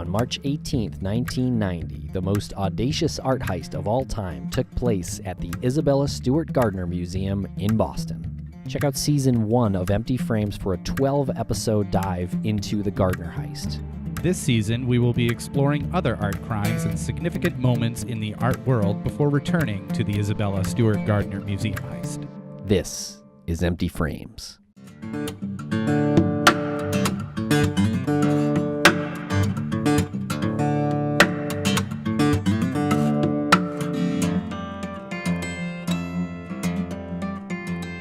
On March 18th, 1990, the most audacious art heist of all time took place at the Isabella Stewart Gardner Museum in Boston. Check out Season 1 of Empty Frames for a 12-episode dive into the Gardner heist. This season, we will be exploring other art crimes and significant moments in the art world before returning to the Isabella Stewart Gardner Museum heist. This is Empty Frames.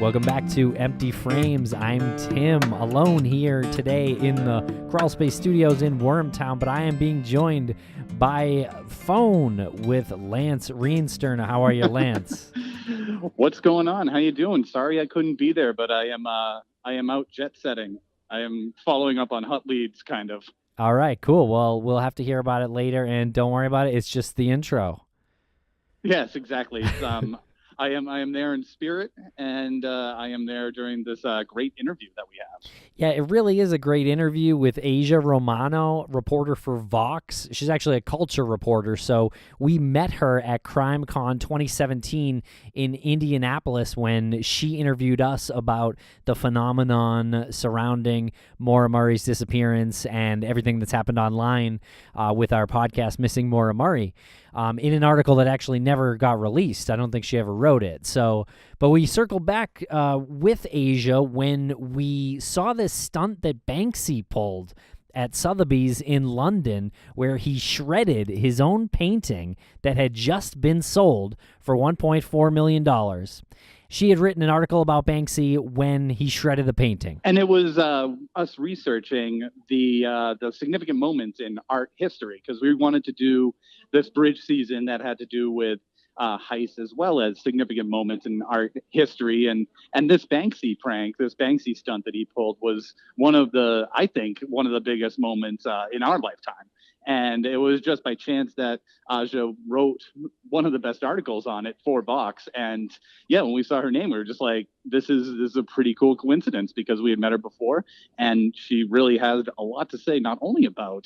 Welcome back to Empty Frames. I'm Tim, alone here today in the Crawlspace studios in Wormtown, but I am being joined by phone with Lance Reenstierna. How are you, Lance? What's going on? How you doing? Sorry I couldn't be there, but I am out jet setting. I am following up on hot leads, kind of. All right, cool. Well, we'll have to hear about it later, and don't worry about it. It's just the intro. Yes, exactly. It's, I am there in spirit, and I am there during this great interview that we have. Yeah, it really is a great interview with Aja Romano, reporter for Vox. She's actually a culture reporter, so we met her at CrimeCon 2017 in Indianapolis when she interviewed us about the phenomenon surrounding Maura Murray's disappearance and everything that's happened online with our podcast, Missing Maura Murray. In an article that actually never got released. I don't think she ever wrote it. But we circled back with Aja when we saw this stunt that Banksy pulled at Sotheby's in London, where he shredded his own painting that had just been sold for $1.4 million. She had written an article about Banksy when he shredded the painting. And it was us researching the significant moments in art history, because we wanted to do this bridge season that had to do with heists as well as significant moments in art history. And this Banksy prank, this Banksy stunt that he pulled was one of the biggest moments in our lifetime. And it was just by chance that Aja wrote one of the best articles on it for Vox. And yeah, when we saw her name, we were just like, this is a pretty cool coincidence, because we had met her before. And she really had a lot to say, not only about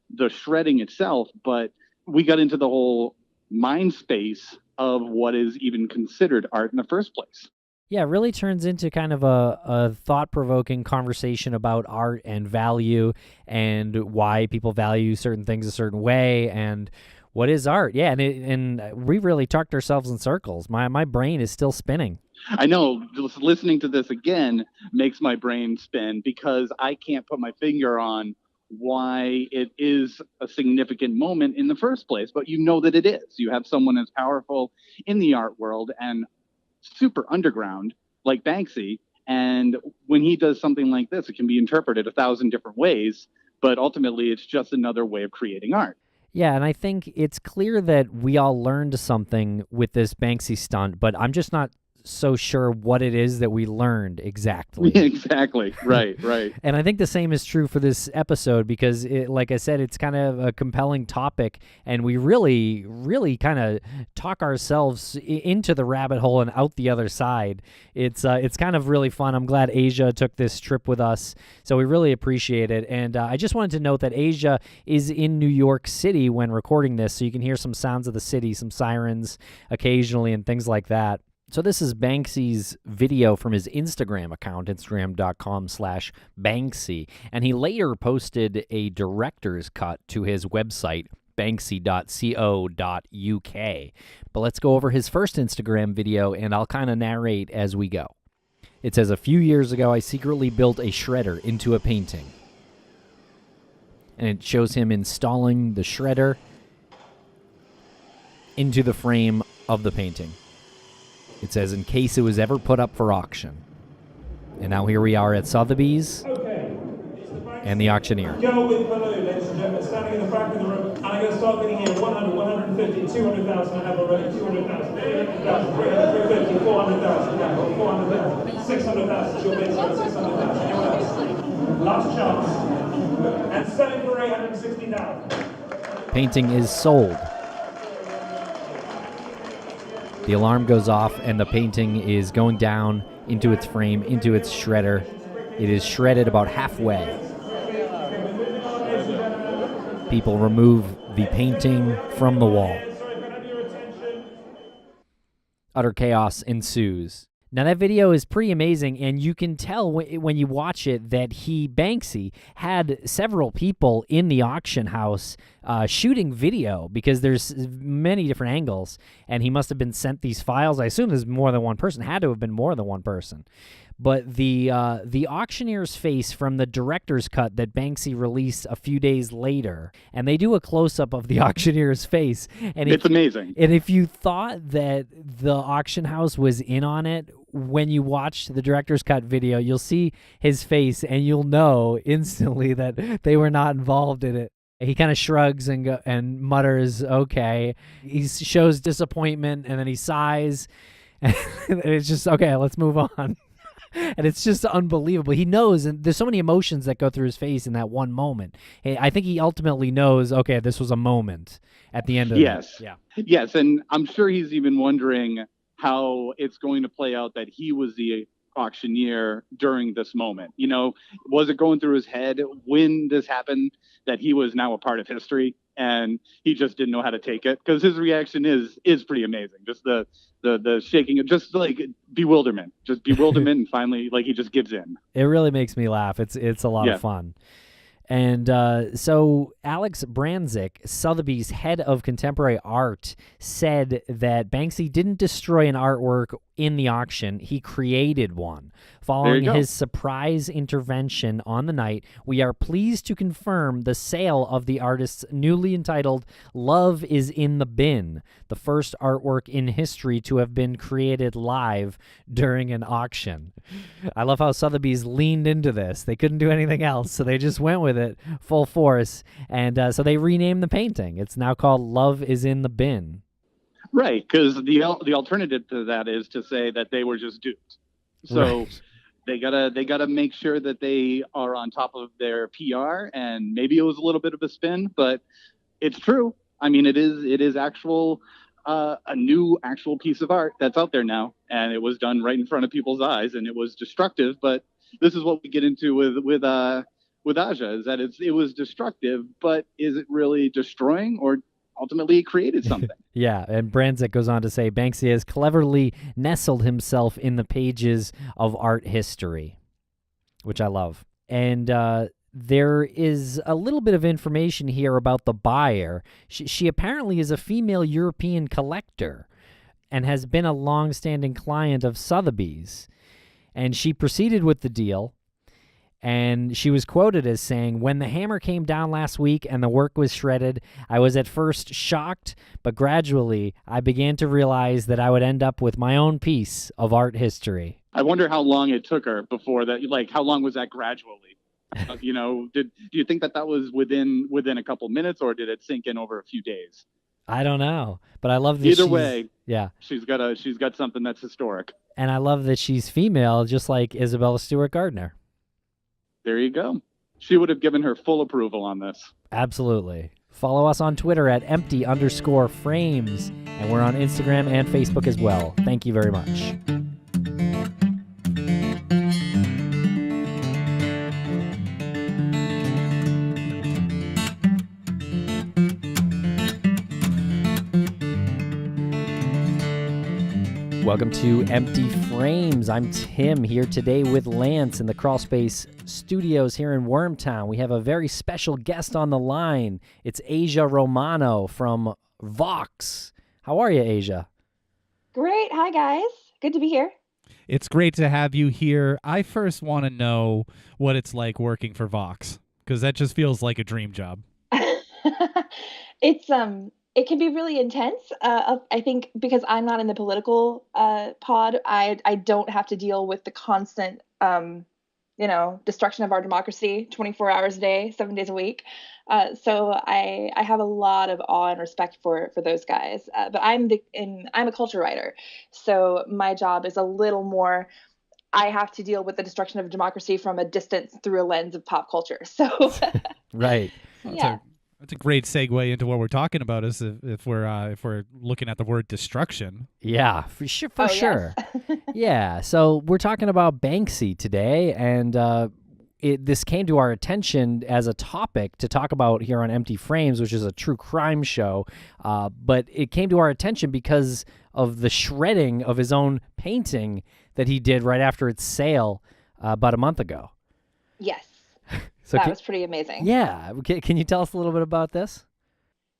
the shredding itself, but we got into the whole mind space of what is even considered art in the first place. Yeah, it really turns into kind of a thought-provoking conversation about art and value and why people value certain things a certain way and what is art. Yeah, and we really talked ourselves in circles. My brain is still spinning. I know, just listening to this again makes my brain spin, because I can't put my finger on why it is a significant moment in the first place, but you know that it is. You have someone as powerful in the art world and super underground like Banksy, and when he does something like this, it can be interpreted 1,000 different ways, but ultimately it's just another way of creating art. Yeah, and I think it's clear that we all learned something with this Banksy stunt, but I'm just not so sure what it is that we learned exactly. Exactly. Right. And I think the same is true for this episode, because like I said, it's kind of a compelling topic, and we really, really kind of talk ourselves into the rabbit hole and out the other side. It's kind of really fun. I'm glad Aja took this trip with us, so we really appreciate it. And I just wanted to note that Aja is in New York City when recording this, so you can hear some sounds of the city, some sirens occasionally and things like that. So this is Banksy's video from his Instagram account, instagram.com/Banksy, and he later posted a director's cut to his website, banksy.co.uk. But let's go over his first Instagram video, and I'll kind of narrate as we go. It says, "A few years ago, I secretly built a shredder into a painting." And it shows him installing the shredder into the frame of the painting. It says, "In case it was ever put up for auction." And now here we are at Sotheby's and the auctioneer. Go with Pilleri, ladies and gentlemen, standing in the back of the room. And I'm going to start bidding here 100, 150, 200,000. I have already 200,000, 300,000, 350, 400,000. Yeah, 400,000, 600,000. It's your bid, sir. 600,000. Anyone else? Last chance. And selling for 860,000. Painting is sold. The alarm goes off, and the painting is going down into its frame, into its shredder. It is shredded about halfway. People remove the painting from the wall. Sorry, can I have your attention? Utter chaos ensues. Now, that video is pretty amazing, and you can tell when you watch it that Banksy, had several people in the auction house shooting video because there's many different angles, and he must have been sent these files. I assume there's more than one person. Had to have been more than one person. But the auctioneer's face from the director's cut that Banksy released a few days later, and they do a close-up of the auctioneer's face. And It's amazing. And if you thought that the auction house was in on it, when you watch the director's cut video, you'll see his face, and you'll know instantly that they were not involved in it. He kind of shrugs and mutters, okay. He shows disappointment, and then he sighs. And it's just, okay, let's move on. And it's just unbelievable. He knows, and there's so many emotions that go through his face in that one moment. I think he ultimately knows, okay, this was a moment at the end of it. Yeah. Yes, and I'm sure he's even wondering how it's going to play out that he was the auctioneer during this moment. You know, was it going through his head when this happened that he was now a part of history and he just didn't know how to take it? Because his reaction is pretty amazing. Just the shaking, just like bewilderment, and finally, like, he just gives in. It really makes me laugh. It's a lot of fun. And so Alex Brandzik, Sotheby's head of contemporary art, said that Banksy didn't destroy an artwork in the auction. He created one. Following his surprise intervention on the night, we are pleased to confirm the sale of the artist's newly entitled Love is in the Bin, the first artwork in history to have been created live during an auction. I love how Sotheby's leaned into this. They couldn't do anything else, so they just went with it full force. And so they renamed the painting. It's now called Love is in the Bin. Right, because the alternative to that is to say that they were just duped. So they gotta make sure that they are on top of their PR, and maybe it was a little bit of a spin, but it's true. I mean, it is actual a new actual piece of art that's out there now, and it was done right in front of people's eyes, and it was destructive. But this is what we get into with Aja, is that it was destructive, but is it really destroying, or ultimately it created something? Yeah, and Brandzik goes on to say Banksy has cleverly nestled himself in the pages of art history, which I love. And there is a little bit of information here about the buyer. She apparently is a female European collector and has been a long-standing client of Sotheby's. And she proceeded with the deal. And she was quoted as saying, "When the hammer came down last week and the work was shredded, I was at first shocked, but gradually I began to realize that I would end up with my own piece of art history." I wonder how long it took her before that. Like, how long was that gradually? Do you think that was within a couple minutes, or did it sink in over a few days? I don't know, but I love that either way. Yeah, she's got something that's historic, and I love that she's female, just like Isabella Stewart Gardner. There you go. She would have given her full approval on this. Absolutely. Follow us on Twitter at empty_frames, and we're on Instagram and Facebook as well. Thank you very much. Welcome to Empty Frames. I'm Tim here today with Lance in the Crawlspace studios here in Wormtown. We have a very special guest on the line. It's Aja Romano from Vox. How are you, Aja? Great. Hi, guys. Good to be here. It's great to have you here. I first want to know what it's like working for Vox, because that just feels like a dream job. It can be really intense. I think because I'm not in the political pod, I don't have to deal with the constant, destruction of our democracy 24 hours a day, 7 days a week. So I have a lot of awe and respect for those guys. But I'm a culture writer, so my job is a little more. I have to deal with the destruction of democracy from a distance through a lens of pop culture. So right. Yeah. That's a great segue into what we're talking about. Is if we're looking at the word destruction. Yeah, for sure. Yes. Yeah. So we're talking about Banksy today, and this came to our attention as a topic to talk about here on Empty Frames, which is a true crime show. But it came to our attention because of the shredding of his own painting that he did right after its sale about a month ago. Yes. So that was pretty amazing. Yeah. Can you tell us a little bit about this?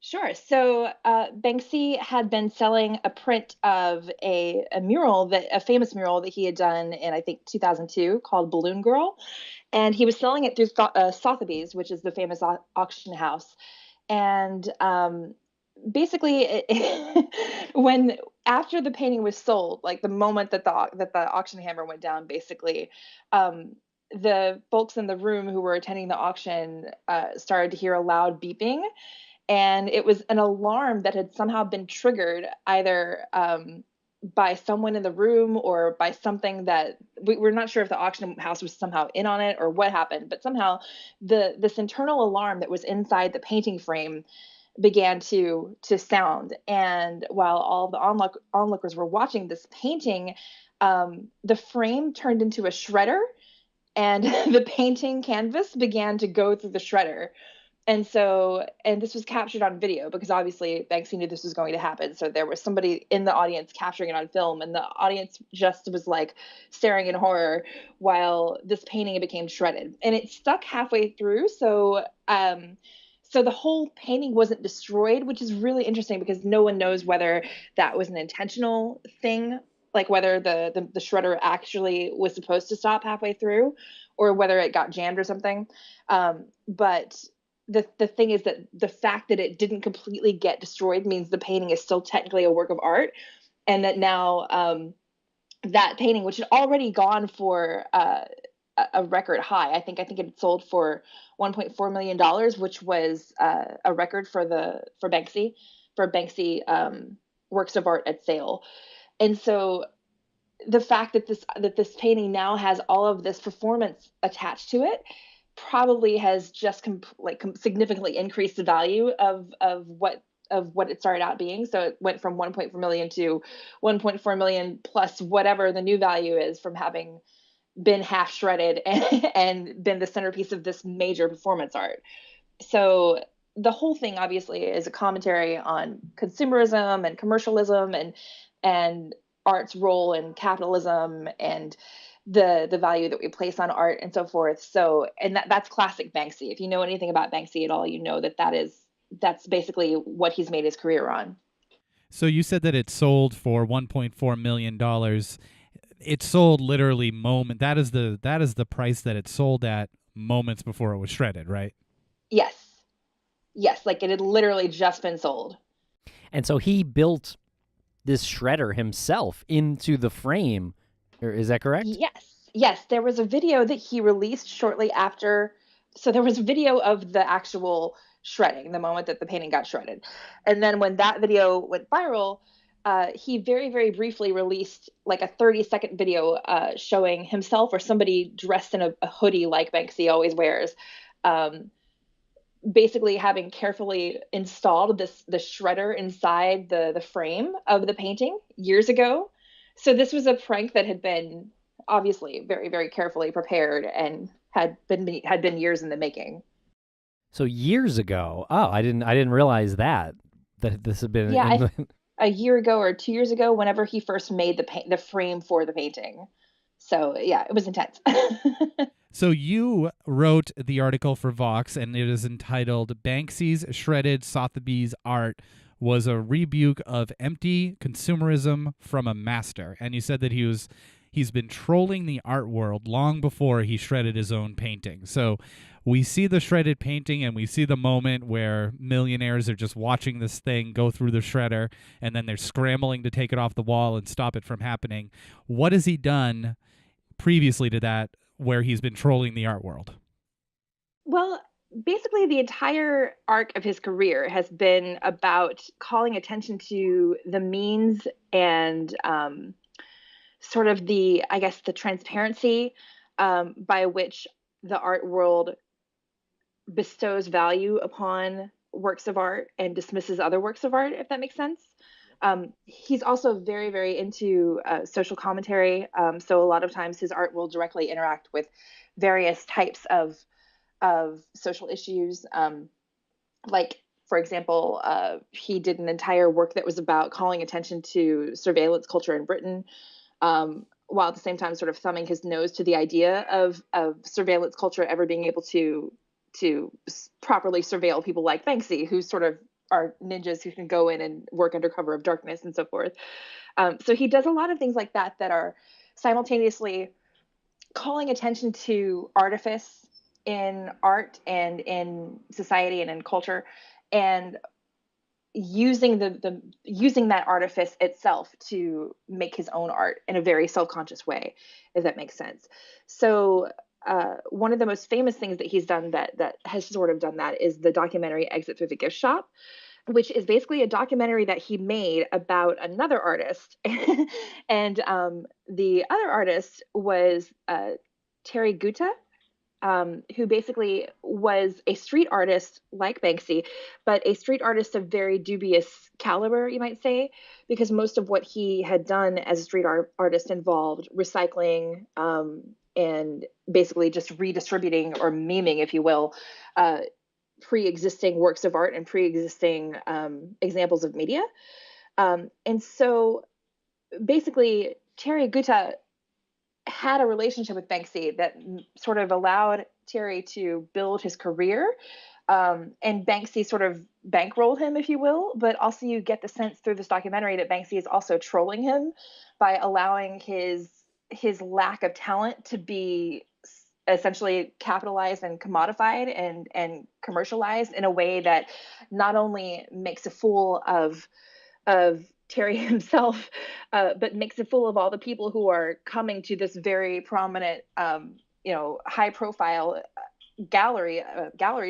Sure. So Banksy had been selling a print of a famous mural that he had done in, I think, 2002 called Balloon Girl. And he was selling it through Sotheby's, which is the famous auction house. And basically, after the painting was sold, like the moment that the auction hammer went down, basically, the folks in the room who were attending the auction started to hear a loud beeping. And it was an alarm that had somehow been triggered either by someone in the room or by something that we're not sure if the auction house was somehow in on it or what happened. But somehow this internal alarm that was inside the painting frame began to sound. And while all the onlookers were watching this painting, the frame turned into a shredder, and the painting canvas began to go through the shredder. And this was captured on video because obviously Banksy knew this was going to happen. So there was somebody in the audience capturing it on film, and the audience just was like staring in horror while this painting became shredded. And it stuck halfway through. So the whole painting wasn't destroyed, which is really interesting because no one knows whether that was an intentional thing, like whether the shredder actually was supposed to stop halfway through or whether it got jammed or something. But the thing is that the fact that it didn't completely get destroyed means the painting is still technically a work of art, and that now that painting, which had already gone for a record high, I think it had sold for $1.4 million, which was a record for Banksy works of art at sale. And so the fact that this painting now has all of this performance attached to it probably has just significantly increased the value of what it started out being. So it went from 1.4 million to 1.4 million plus whatever the new value is from having been half shredded and been the centerpiece of this major performance art. So the whole thing obviously is a commentary on consumerism and commercialism and art's role in capitalism and the value that we place on art and so forth. So, and that's classic Banksy. If you know anything about Banksy at all, you know that's basically what he's made his career on. So you said that it sold for $1.4 million. It sold literally that is the price that it sold at moments before it was shredded, right? Yes. Like it had literally just been sold. And so he built this shredder himself into the frame. Is that correct? Yes. There was a video that he released shortly after. So there was video of the actual shredding, the moment that the painting got shredded. And then when that video went viral, he very, very briefly released like a 30-second video showing himself or somebody dressed in a hoodie like Banksy always wears, basically having carefully installed the shredder inside the frame of the painting years ago. So this was a prank that had been obviously very, very carefully prepared and had been years in the making. So years ago. Oh, I didn't realize that this had been. Yeah, a year ago or 2 years ago, whenever he first made the frame for the painting. So yeah, it was intense. So you wrote the article for Vox, and it is entitled "Banksy's Shredded Sotheby's Art Was a Rebuke of Empty Consumerism from a Master." And you said that he's been trolling the art world long before he shredded his own painting. So we see the shredded painting, and we see the moment where millionaires are just watching this thing go through the shredder, and then they're scrambling to take it off the wall and stop it from happening. What has he done previously to that where he's been trolling the art world? Well, basically the entire arc of his career has been about calling attention to the means and sort of the transparency by which the art world bestows value upon works of art and dismisses other works of art, if that makes sense. He's also very, very into social commentary. So a lot of times his art will directly interact with various types of social issues. Like, for example, he did an entire work that was about calling attention to surveillance culture in Britain, while at the same time sort of thumbing his nose to the idea of surveillance culture ever being able to properly surveil people like Banksy, who sort of are ninjas who can go in and work under cover of darkness and so forth. So he does a lot of things like that that are simultaneously calling attention to artifice in art and in society and in culture, and using using that artifice itself to make his own art in a very self-conscious way, if that makes sense. So one of the most famous things that he's done that has sort of done that is the documentary Exit Through the Gift Shop, which is basically a documentary that he made about another artist. And the other artist was Terry Gutta, who basically was a street artist like Banksy, but a street artist of very dubious caliber, you might say, because most of what he had done as a street artist involved recycling and basically just redistributing or memeing, if you will, pre-existing works of art and pre-existing examples of media. And so basically, Terry Gutta had a relationship with Banksy that sort of allowed Terry to build his career. And Banksy sort of bankrolled him, if you will, but also you get the sense through this documentary that Banksy is also trolling him by allowing his lack of talent to be essentially capitalized and commodified and commercialized in a way that not only makes a fool of Terry himself, but makes a fool of all the people who are coming to this very prominent, high profile gallery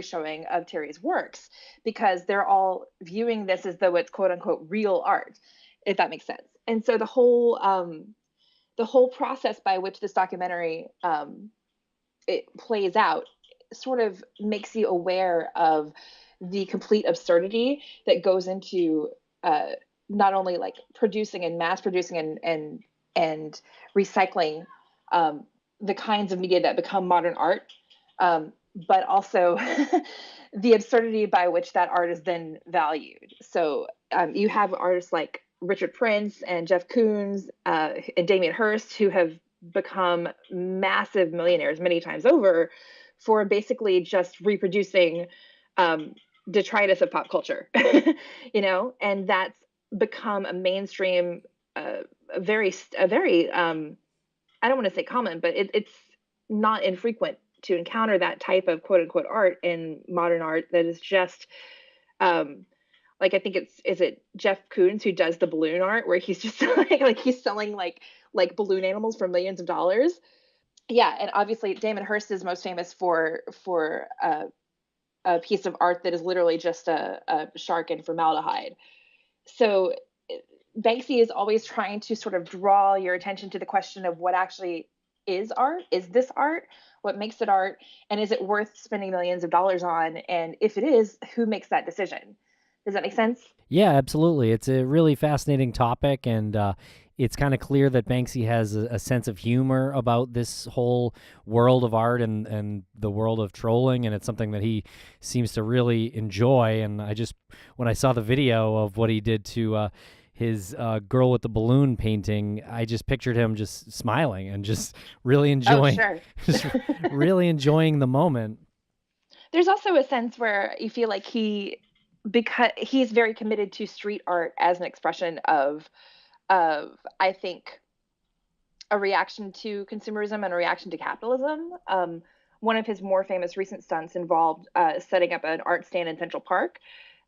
showing of Terry's works, because they're all viewing this as though it's quote unquote real art, if that makes sense. And so the whole process by which this documentary it plays out sort of makes you aware of the complete absurdity that goes into not only like producing and mass producing and recycling the kinds of media that become modern art, but also the absurdity by which that art is then valued. So you have artists like Richard Prince and Jeff Koons and Damien Hirst, who have become massive millionaires many times over for basically just reproducing detritus of pop culture, and that's become a mainstream, a very I don't want to say common, but it's not infrequent to encounter that type of quote unquote art in modern art that is just like, I think is it Jeff Koons who does the balloon art where he's just like he's selling like balloon animals for millions of dollars. Yeah, and obviously Damon Hirst is most famous for a piece of art that is literally just a shark in formaldehyde. So Banksy is always trying to sort of draw your attention to the question of what actually is art. Is this art? What makes it art? And is it worth spending millions of dollars on? And if it is, who makes that decision? Does that make sense? Yeah, absolutely. It's a really fascinating topic, and it's kind of clear that Banksy has a sense of humor about this whole world of art and the world of trolling, and it's something that he seems to really enjoy. And when I saw the video of what he did to his girl with the balloon painting, I just pictured him just smiling and just really enjoying, just really enjoying the moment. There's also a sense where you feel like because he's very committed to street art as an expression of I think a reaction to consumerism and a reaction to capitalism. One of his more famous recent stunts involved setting up an art stand in Central Park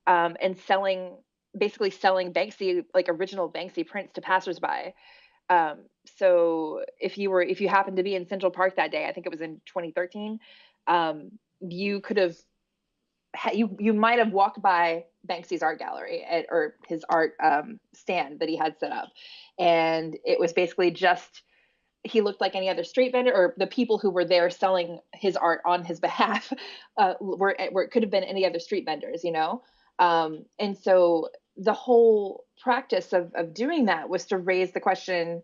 and selling Banksy, like original Banksy prints, to passersby. So if you happened to be in Central Park that day, I think it was in 2013, you could have you might have walked by Banksy's art gallery or his art stand that he had set up, and it was basically just he looked like any other street vendor, or the people who were there selling his art on his behalf were it could have been any other street vendors, and so the whole practice of doing that was to raise the question,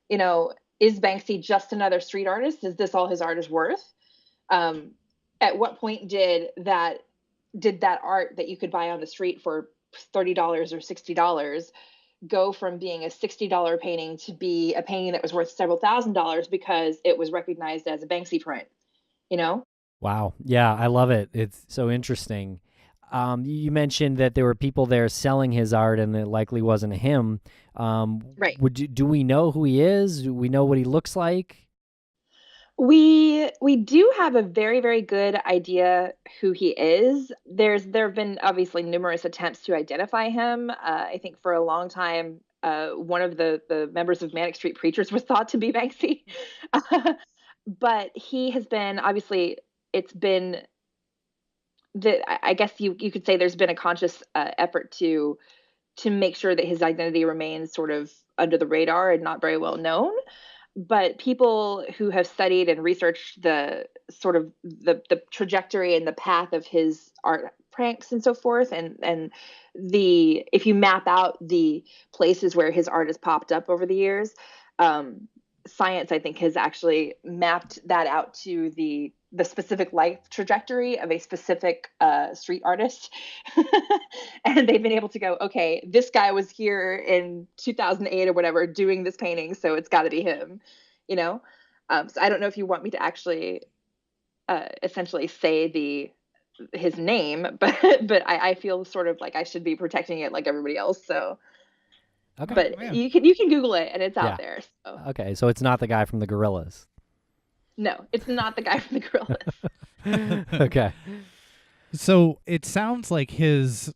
is Banksy just another street artist? Is this all his art is worth? At what point did that art that you could buy on the street for $30 or $60 go from being a $60 painting to be a painting that was worth several $1,000s because it was recognized as a Banksy print, Wow. Yeah, I love it. It's so interesting. You mentioned that there were people there selling his art, and it likely wasn't him. Right. Do we know who he is? Do we know what he looks like? We do have a very, very good idea who he is. There have been obviously numerous attempts to identify him. I think for a long time, one of the members of Manic Street Preachers was thought to be Banksy. But he has been, obviously, it's been I guess you could say there's been a conscious effort to make sure that his identity remains sort of under the radar and not very well known. But people who have studied and researched the sort of the trajectory and the path of his art pranks and so forth, and if you map out the places where his art has popped up over the years, science, I think, has actually mapped that out to the specific life trajectory of a specific street artist. And they've been able to go, okay, this guy was here in 2008 or whatever doing this painting, so it's got to be him, So I don't know if you want me to actually essentially say his name, but I feel sort of like I should be protecting it like everybody else. So, Okay. but you can Google it and it's out there. So. Okay, so it's not the guy from the Gorillas. No, it's not the guy from the Gorillas. Okay. So it sounds like his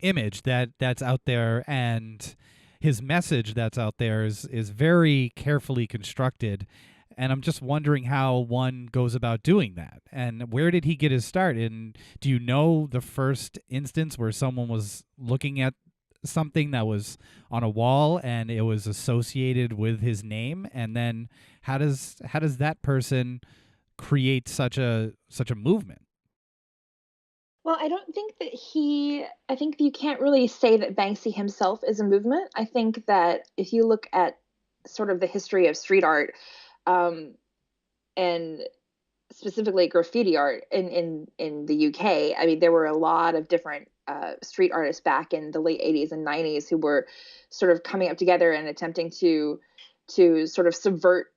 image that's out there and his message that's out there is very carefully constructed. And I'm just wondering how one goes about doing that. And where did he get his start? And do you know the first instance where someone was looking at something that was on a wall and it was associated with his name? And then how does that person create such a movement? Well, I think you can't really say that Banksy himself is a movement. I think that if you look at sort of the history of street art, and specifically graffiti art in the UK, I mean, there were a lot of different street artists back in the late 80s and 90s who were sort of coming up together and attempting to sort of subvert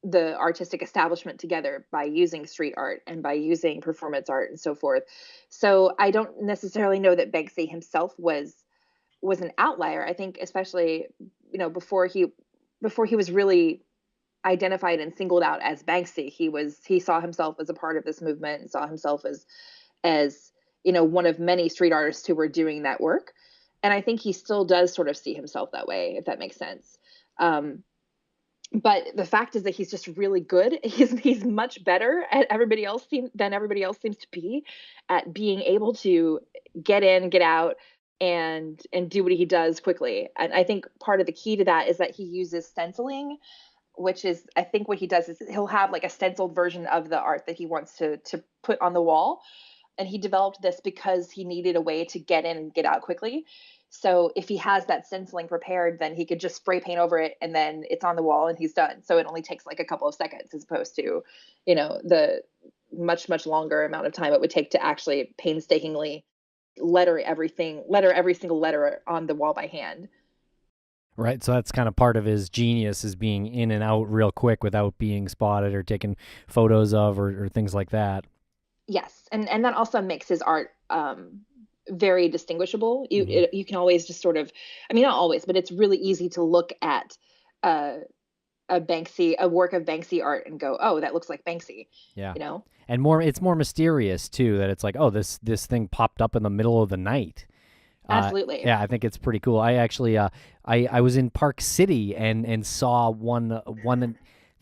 the artistic establishment together by using street art and by using performance art and so forth. So I don't necessarily know that Banksy himself was an outlier. I think especially, before he was really identified and singled out as Banksy, he saw himself as a part of this movement and saw himself as one of many street artists who were doing that work. And I think he still does sort of see himself that way, if that makes sense. But the fact is that he's just really good. He's much better at than everybody else seems to be at being able to get in, get out, and do what he does quickly. And I think part of the key to that is that he uses stenciling, which is, I think what he does is he'll have like a stenciled version of the art that he wants to put on the wall. And he developed this because he needed a way to get in and get out quickly. So if he has that stenciling prepared, then he could just spray paint over it and then it's on the wall and he's done. So it only takes like a couple of seconds as opposed to, the much, much longer amount of time it would take to actually painstakingly letter every single letter on the wall by hand. Right, so that's kind of part of his genius, is being in and out real quick without being spotted or taken photos of or things like that. Yes, and that also makes his art very distinguishable. You can always just sort of, I mean, not always, but it's really easy to look at a work of Banksy art and go, oh, that looks like Banksy. Yeah. And it's more mysterious too, that it's like, oh, this thing popped up in the middle of the night. Absolutely. Yeah, I think it's pretty cool. I actually I was in Park City and saw one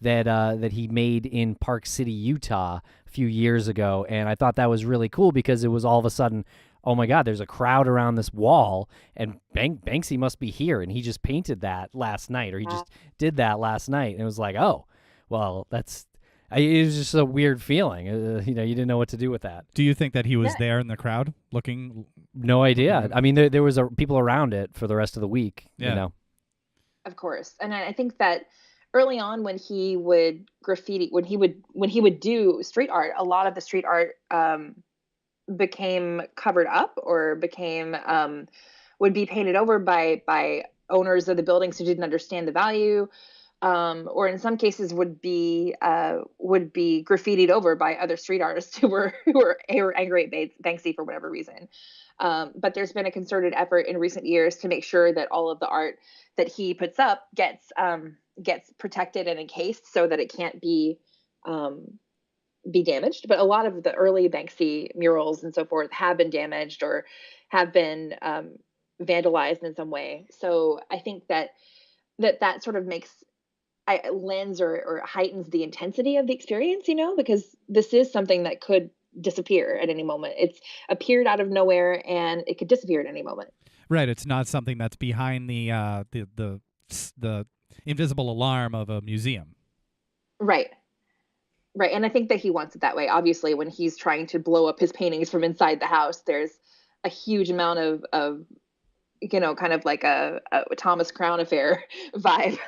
that he made in Park City, Utah a few years ago, and I thought that was really cool because it was all of a sudden, oh my God, there's a crowd around this wall, and Banksy must be here, and he just painted that last night, or he just did that last night, and it was like, oh, well, that's It was just a weird feeling. You didn't know what to do with that. Do you think that he was Yeah. there in the crowd looking? No idea. I mean, there was people around it for the rest of the week. Yeah. Of course. And I think that early on when he would graffiti, when he would do street art, a lot of the street art became covered up or became would be painted over by owners of the buildings who didn't understand the value, or in some cases would be graffitied over by other street artists who were angry at Banksy for whatever reason. But there's been a concerted effort in recent years to make sure that all of the art that he puts up gets protected and encased so that it can't be damaged. But a lot of the early Banksy murals and so forth have been damaged or have been vandalized in some way. So I think that sort of lends or heightens the intensity of the experience, because this is something that could disappear at any moment. It's appeared out of nowhere and it could disappear at any moment. Right. It's not something that's behind the invisible alarm of a museum. Right. Right. And I think that he wants it that way. Obviously, when he's trying to blow up his paintings from inside the house, there's a huge amount of kind of like a Thomas Crown Affair vibe.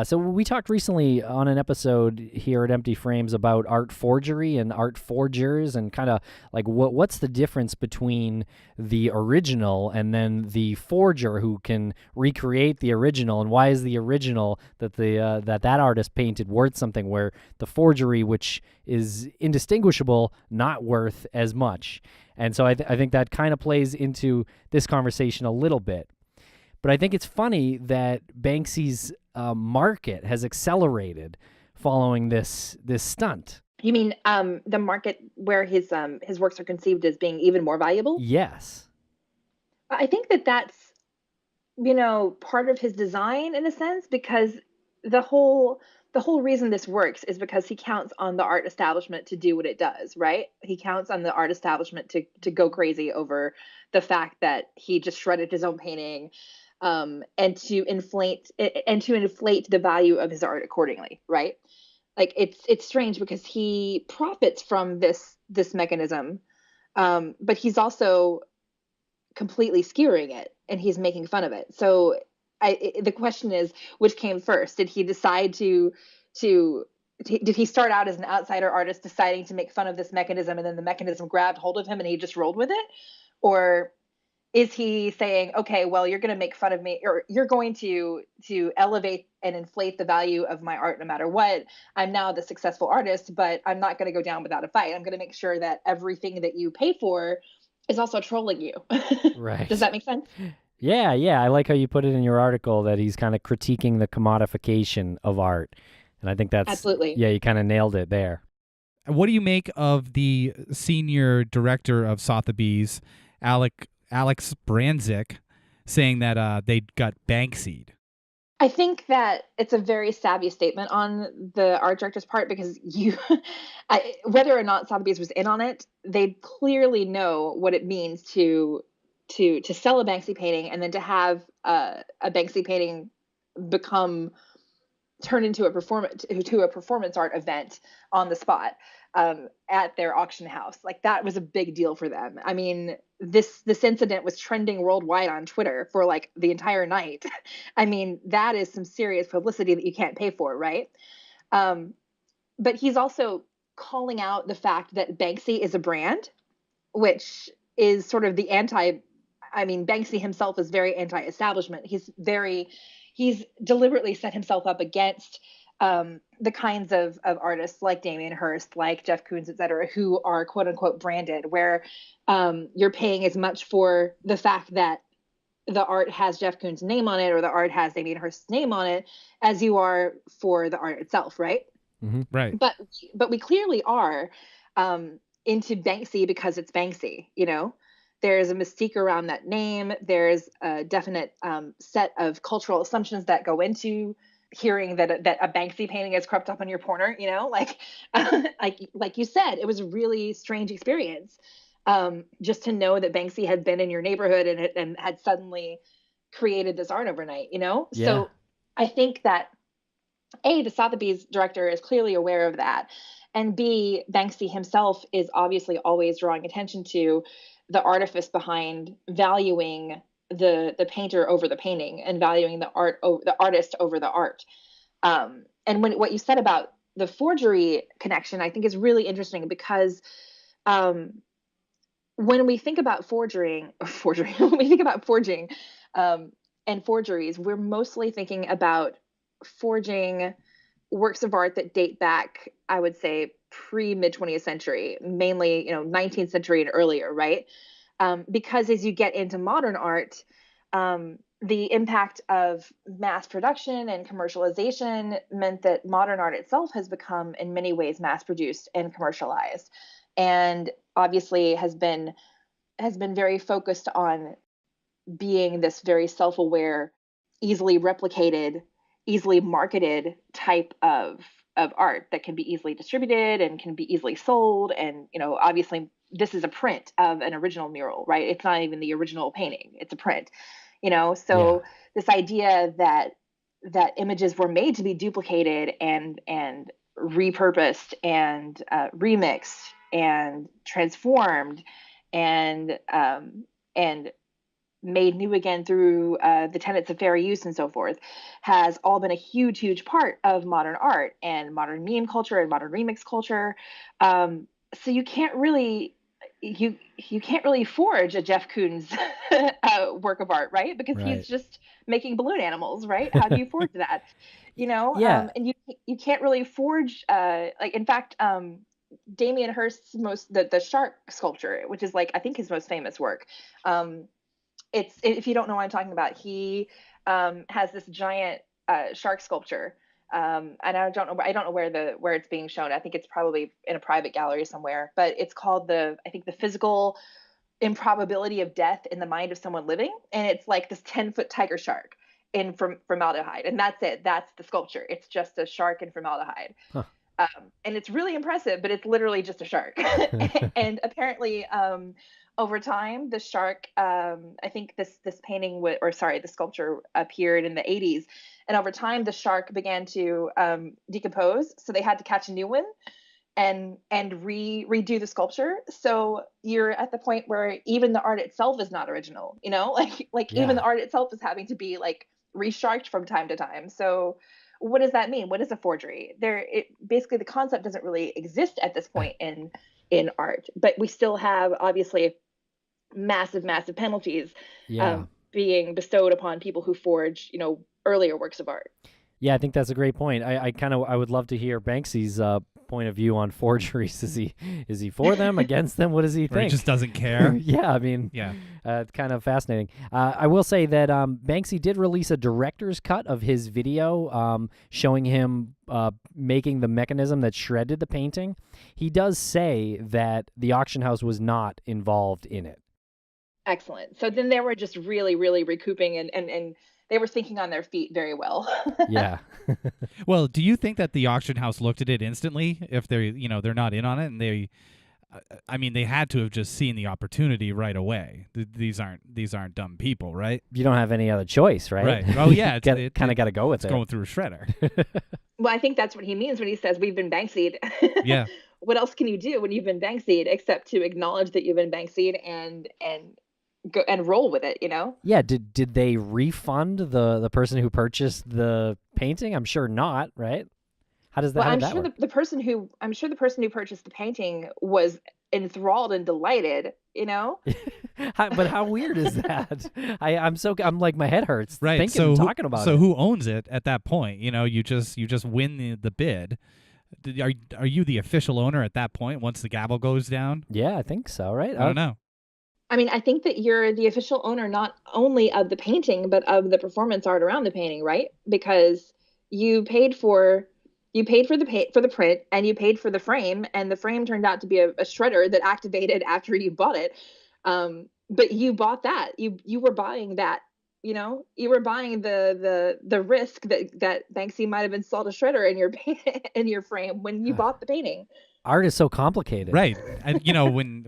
So we talked recently on an episode here at Empty Frames about art forgery and art forgers and kind of like what's the difference between the original and then the forger who can recreate the original, and why is the original that that artist painted worth something where the forgery, which is indistinguishable, not worth as much. And so I think that kind of plays into this conversation a little bit. But I think it's funny that Banksy's market has accelerated following this stunt. You mean the market where his works are conceived as being even more valuable? Yes. I think that's part of his design in a sense, because the whole reason this works is because he counts on the art establishment to do what it does, right? He counts on the art establishment to go crazy over the fact that he just shredded his own painting, and to inflate the value of his art accordingly, right? Like it's strange because he profits from this mechanism, but he's also completely skewering it and he's making fun of it. So the question is, which came first? Did he decide did he start out as an outsider artist deciding to make fun of this mechanism, and then the mechanism grabbed hold of him and he just rolled with it? Or is he saying, okay, well, you're going to make fun of me, or you're going to elevate and inflate the value of my art no matter what? I'm now the successful artist, but I'm not going to go down without a fight. I'm going to make sure that everything that you pay for is also trolling you. Right. Does that make sense? Yeah. I like how you put it in your article that he's kind of critiquing the commodification of art. And I think that's... Absolutely. Yeah, you kind of nailed it there. What do you make of the senior director of Sotheby's, Alex Brandzik, saying that they got Banksy'd? I think that it's a very savvy statement on the art director's part, because whether or not Sotheby's was in on it, they clearly know what it means to sell a Banksy painting and then to have a Banksy painting turn into a performance art event on the spot at their auction house. Like, that was a big deal for them. I mean, this incident was trending worldwide on Twitter for like the entire night. I mean, that is some serious publicity that you can't pay for, right? But he's also calling out the fact that Banksy is a brand, which is sort of Banksy himself is very anti-establishment. He's deliberately set himself up against the kinds of artists like Damien Hirst, like Jeff Koons, et cetera, who are quote unquote branded, where you're paying as much for the fact that the art has Jeff Koons' name on it or the art has Damien Hirst's name on it as you are for the art itself, right? Mm-hmm. Right. But we clearly are into Banksy because it's Banksy, There's a mystique around that name. There's a definite set of cultural assumptions that go into hearing that a Banksy painting is crept up on your corner, like you said, it was a really strange experience. Just to know that Banksy had been in your neighborhood and had suddenly created this art overnight, Yeah. So I think that A, the Sotheby's director is clearly aware of that. And B, Banksy himself is obviously always drawing attention to the artifice behind valuing the painter over the painting and valuing the artist over the art. And what you said about the forgery connection, I think is really interesting because when we think about forging, when we think about forging and forgeries, we're mostly thinking about forging works of art that date back, I would say, pre-mid 20th century, mainly 19th century and earlier, right? Because as you get into modern art, the impact of mass production and commercialization meant that modern art itself has become, in many ways, mass-produced and commercialized, and obviously has been very focused on being this very self-aware, easily replicated, easily marketed type of art that can be easily distributed and can be easily sold. And obviously, this is a print of an original mural, right? It's not even the original painting; it's a print. So this idea that images were made to be duplicated and repurposed and remixed and transformed and made new again through the tenets of fair use and so forth, has all been a huge part of modern art and modern meme culture and modern remix culture. So you can't really forge a Jeff Koons work of art, right? Because he's just making balloon animals, right? How do you forge that? And you can't really forge in fact, Damien Hirst's the shark sculpture, which is I think his most famous work. It's, if you don't know what I'm talking about, he has this giant shark sculpture. And I don't know where it's being shown. I think it's probably in a private gallery somewhere, but it's called the physical improbability of death in the mind of someone living. And it's like this 10-foot tiger shark in formaldehyde. And that's it. That's the sculpture. It's just a shark in formaldehyde. Huh. And it's really impressive, but it's literally just a shark. And apparently, over time, the shark, I think this painting the sculpture appeared in the 80s. And over time, the shark began to decompose. So they had to catch a new one and redo the sculpture. So you're at the point where even the art itself is not original, even the art itself is having to be resharked from time to time. So what does that mean? What is a forgery? Basically the concept doesn't really exist at this point in art, but we still have obviously massive penalties being bestowed upon people who forge, earlier works of art. Yeah, I think that's a great point. I would love to hear Banksy's point of view on forgeries. Is he for them, against them? What does he think? Or he just doesn't care. Yeah, I mean, it's kind of fascinating. I will say that Banksy did release a director's cut of his video showing him making the mechanism that shredded the painting. He does say that the auction house was not involved in it. Excellent. So then they were just really, really recouping and they were thinking on their feet very well. Yeah. Well, do you think that the auction house looked at it instantly if they're not in on it, and they had to have just seen the opportunity right away? These aren't dumb people, right? You don't have any other choice, right? Right. Oh yeah, it kind of got to go with it. It's going through a shredder. Well, I think that's what he means when he says we've been Banksy'd. Yeah. What else can you do when you've been Banksy'd except to acknowledge that you've been Banksy'd and go and roll with it, Yeah. Did they refund the person who purchased the painting? I'm sure not, right? How does that? Well, I'm sure the person who purchased the painting was enthralled and delighted, But how weird is that? I'm like, my head hurts. Right. Talking about it. So who owns it at that point? You just win the bid. Are you the official owner at that point once the gavel goes down? Yeah, I think so. Right. I don't know. I mean, I think that you're the official owner not only of the painting, but of the performance art around the painting, right? Because you paid for the print and you paid for the frame, and the frame turned out to be a shredder that activated after you bought it. But you bought that. You were buying that. You were buying the risk that Banksy might have installed a shredder in your frame when you bought the painting. Art is so complicated. Right. And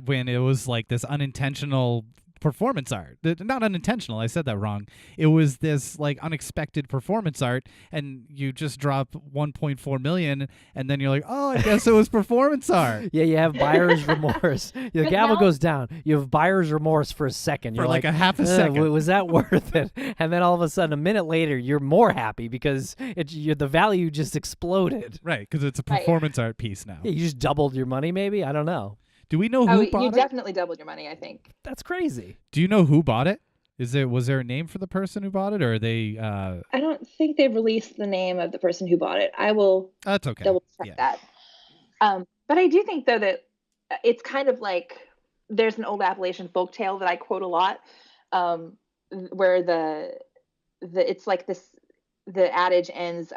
when it was like this unintentional performance art. Not unintentional. I said that wrong. It was this like unexpected performance art, and you just drop 1.4 million, and then you're like, oh, I guess it was performance art. Yeah, you have buyer's remorse. The gavel goes down. You have buyer's remorse for a second. You're For like a half a second. Was that worth it? And then all of a sudden, a minute later, you're more happy because the value just exploded. Right, because it's a performance art piece now. Yeah, you just doubled your money, maybe? I don't know. Do we know who bought you it? definitely doubled your money, I think. That's crazy. Do you know who bought it? Was there a name for the person who bought it, or are they? I don't think they've released the name of the person who bought it. I will. That's okay. Double check that. But I do think though that it's kind of like there's an old Appalachian folktale that I quote a lot, where it's like this. The adage ends.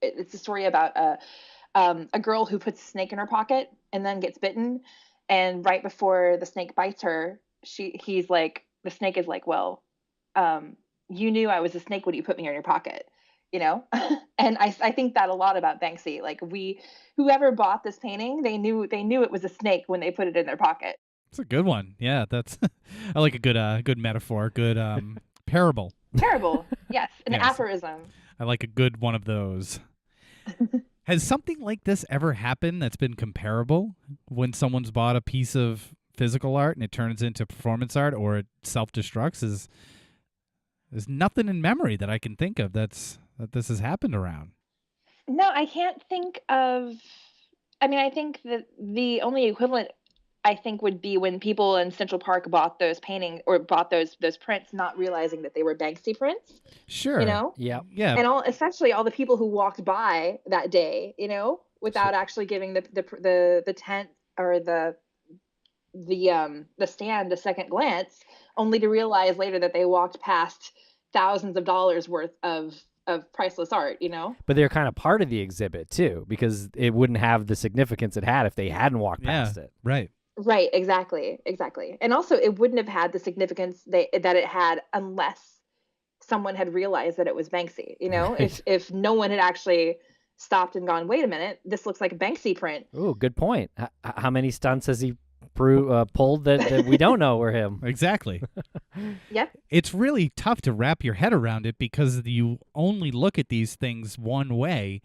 It's a story about a girl who puts a snake in her pocket and then gets bitten, and right before the snake bites her, the snake is like, well, you knew I was a snake when you put me in your pocket, you know? And I think that a lot about Banksy. Like whoever bought this painting, they knew it was a snake when they put it in their pocket. It's a good one. Yeah, that's I like a good metaphor, good parable. Parable, yes, an Yes. aphorism. I like a good one of those. Has something like this ever happened that's been comparable when someone's bought a piece of physical art and it turns into performance art or it self-destructs? There's nothing in memory that I can think of that this has happened around. No, I can't think of. I mean, I think that the only equivalent I think would be when people in Central Park bought those paintings or bought those prints, not realizing that they were Banksy prints. Sure. You know? Yeah. Yeah. And essentially all the people who walked by that day, you know, without actually giving the tent or the stand a second glance, only to realize later that they walked past thousands of dollars worth of priceless art, you know? But they're kind of part of the exhibit too, because it wouldn't have the significance it had if they hadn't walked past it. Right. Right, exactly. And also it wouldn't have had the significance that it had unless someone had realized that it was Banksy, you know? Right. If no one had actually stopped and gone, wait a minute, this looks like a Banksy print. Ooh, good point. How many stunts has he pulled that we don't know were him? Exactly. Yep. It's really tough to wrap your head around it because you only look at these things one way,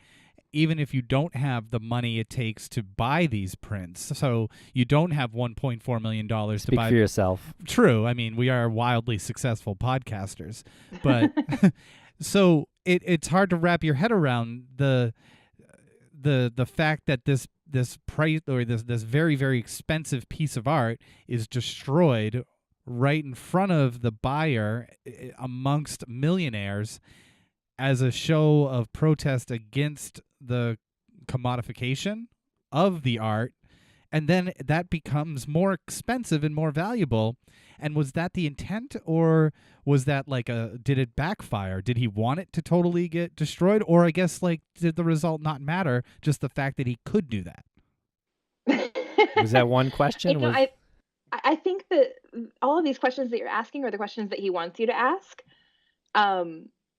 even if you don't have the money it takes to buy these prints. So you don't have $1.4 million to buy. Speak for yourself. True. I mean, we are wildly successful podcasters. But so it's hard to wrap your head around the fact that this price or this very, very expensive piece of art is destroyed right in front of the buyer amongst millionaires as a show of protest against the commodification of the art, and then that becomes more expensive and more valuable. And was that the intent, or was that did it backfire? Did he want it to totally get destroyed, or I guess did the result not matter, just the fact that he could do that? Was that one question? You know, I think that all of these questions that you're asking are the questions that he wants you to ask.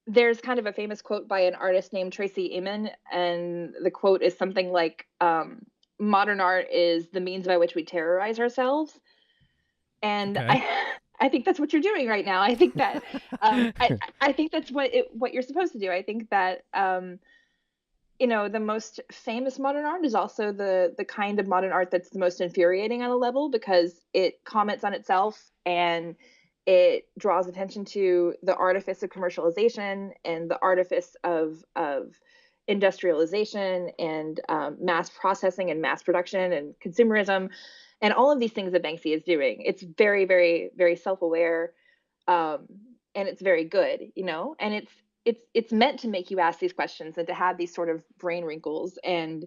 There's kind of a famous quote by an artist named Tracy Emin, and the quote is something like, modern art is the means by which we terrorize ourselves. And Okay. I think that's what you're doing right now. I think that I think that's what you're supposed to do. I think that you know, the most famous modern art is also the kind of modern art that's the most infuriating on a level, because it comments on itself and it draws attention to the artifice of commercialization and the artifice of industrialization and mass processing and mass production and consumerism and all of these things that Banksy is doing. It's very, very, very self-aware, and it's very good, you know, and it's meant to make you ask these questions and to have these sort of brain wrinkles and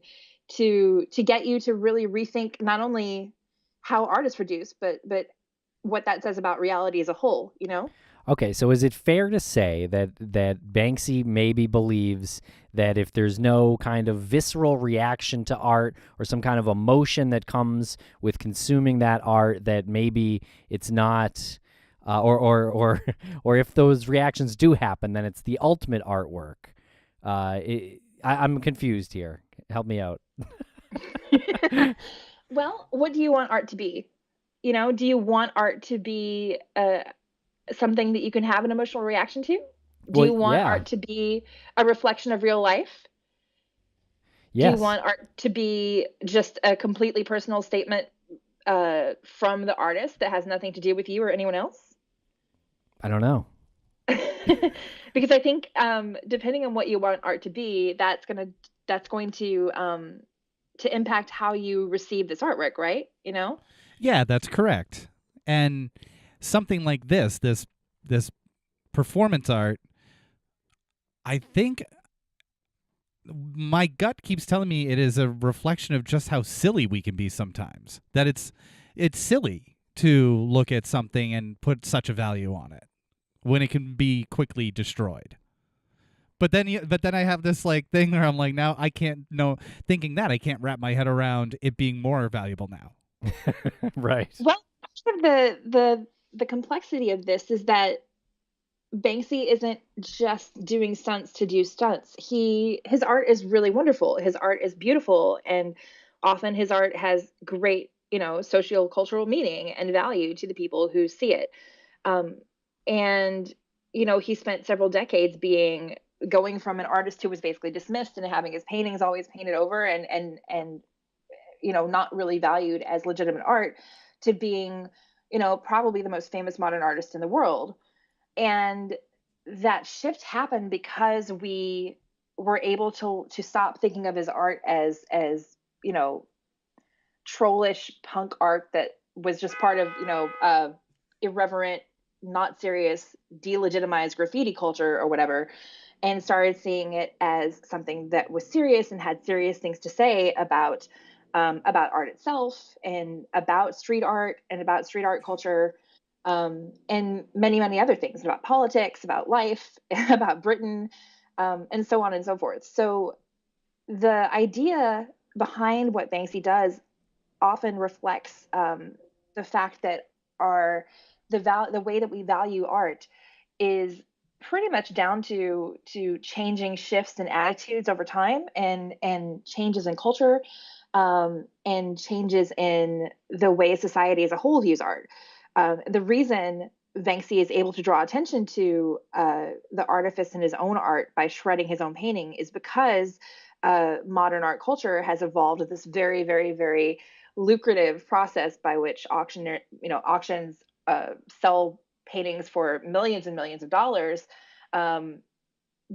to get you to really rethink not only how art is produced, but what that says about reality as a whole, you know? Okay, so is it fair to say that Banksy maybe believes that if there's no kind of visceral reaction to art or some kind of emotion that comes with consuming that art, that maybe it's not, or if those reactions do happen, then it's the ultimate artwork? I'm confused here. Help me out. Well, what do you want art to be? Do you want art to be something that you can have an emotional reaction to? Do Well, you want yeah. art to be a reflection of real life? Do you Yes. want art to be just a completely personal statement from the artist that has nothing to do with you or anyone else? I don't know. Because I think depending on what you want art to be, that's going to impact how you receive this artwork, right? Yeah, that's correct. And something like this performance art, I think my gut keeps telling me it is a reflection of just how silly we can be sometimes. That it's silly to look at something and put such a value on it when it can be quickly destroyed. But then I have this like thing where I'm like, now I can't thinking that I can't wrap my head around it being more valuable now. Right. Well, part of the complexity of this is that Banksy isn't just doing stunts to do stunts. His art is really wonderful. His art is beautiful, and often his art has great, socio-cultural meaning and value to the people who see it. Um, and he spent several decades going from an artist who was basically dismissed and having his paintings always painted over and not really valued as legitimate art to being, probably the most famous modern artist in the world. And that shift happened because we were able to stop thinking of his art as trollish punk art that was just part of irreverent, not serious, delegitimized graffiti culture or whatever, and started seeing it as something that was serious and had serious things to say about art itself and about street art and about street art culture, and many, many other things about politics, about life, about Britain, and so on and so forth. So the idea behind what Banksy does often reflects the fact that the way that we value art is pretty much down to changing shifts in attitudes over time and changes in culture, and changes in the way society as a whole views art. The reason Banksy is able to draw attention to the artifice in his own art by shredding his own painting is because modern art culture has evolved this very, very, very lucrative process by which auctions sell paintings for millions and millions of dollars,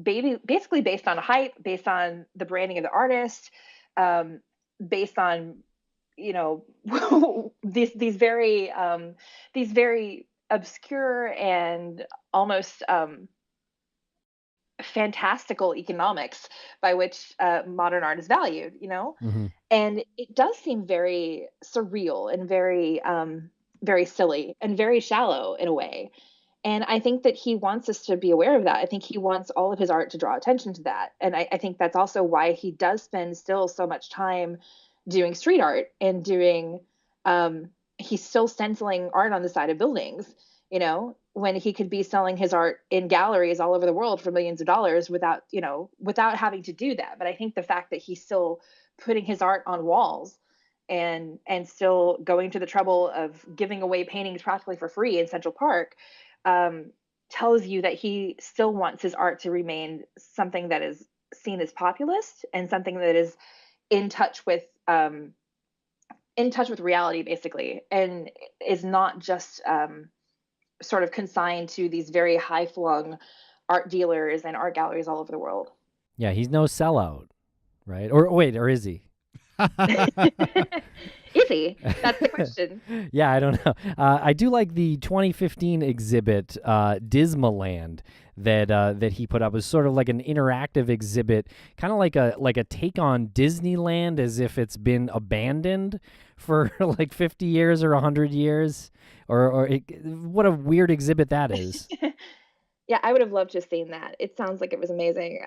basically based on hype, based on the branding of the artist, um, based on these very obscure and almost fantastical economics by which modern art is valued, Hmm. and it does seem very surreal and very silly and very shallow in a way. And I think that he wants us to be aware of that. I think he wants all of his art to draw attention to that. And I think that's also why he does spend still so much time doing street art and he's still stenciling art on the side of buildings, when he could be selling his art in galleries all over the world for millions of dollars without having to do that. But I think the fact that he's still putting his art on walls and still going to the trouble of giving away paintings practically for free in Central Park, um, tells you that he still wants his art to remain something that is seen as populist and something that is in touch with reality, basically, and is not just sort of consigned to these very high flung art dealers and art galleries all over the world. Yeah, he's no sellout, right? Or wait, or is he? Is he? That's the question. Yeah, I don't know. I do like the 2015 exhibit, Dismaland, that he put up. It was sort of like an interactive exhibit, kind of like a take on Disneyland, as if it's been abandoned for like 50 years or 100 years, what a weird exhibit that is. Yeah, I would have loved to have seen that. It sounds like it was amazing.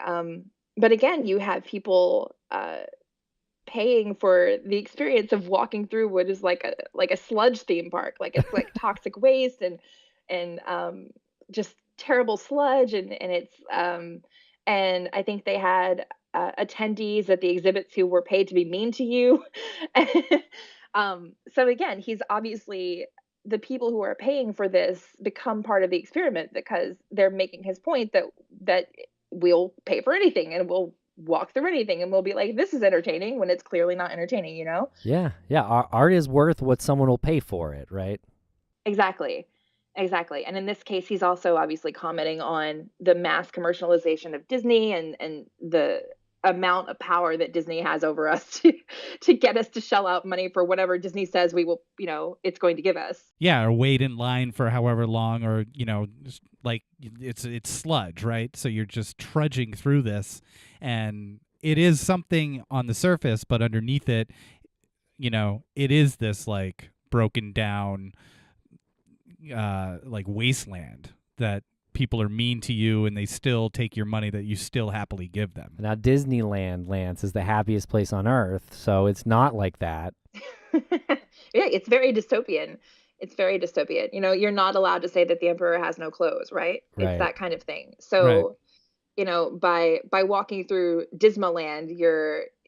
But again, you have people paying for the experience of walking through what is like a sludge theme park. Like it's like toxic waste and just terrible sludge, and I think they had attendees at the exhibits who were paid to be mean to you. So again, he's obviously the people who are paying for this become part of the experiment because they're making his point that we'll pay for anything and we'll walk through anything and we'll be like, this is entertaining when it's clearly not entertaining, you know? Yeah, yeah. Art is worth what someone will pay for it, right? Exactly. Exactly. And in this case, he's also obviously commenting on the mass commercialization of Disney and the amount of power that Disney has over us to get us to shell out money for whatever Disney says we will, it's going to give us. Yeah, or wait in line for however long, or just like it's sludge, right? So you're just trudging through this, and it is something on the surface, but underneath it, it is this like broken down like wasteland that people are mean to you and they still take your money that you still happily give them. Now, Disneyland, Lance, is the happiest place on earth, so it's not like that. Yeah, it's very dystopian. It's very dystopian. You're not allowed to say that the emperor has no clothes, right? Right. It's that kind of thing. So, by walking through Dismaland,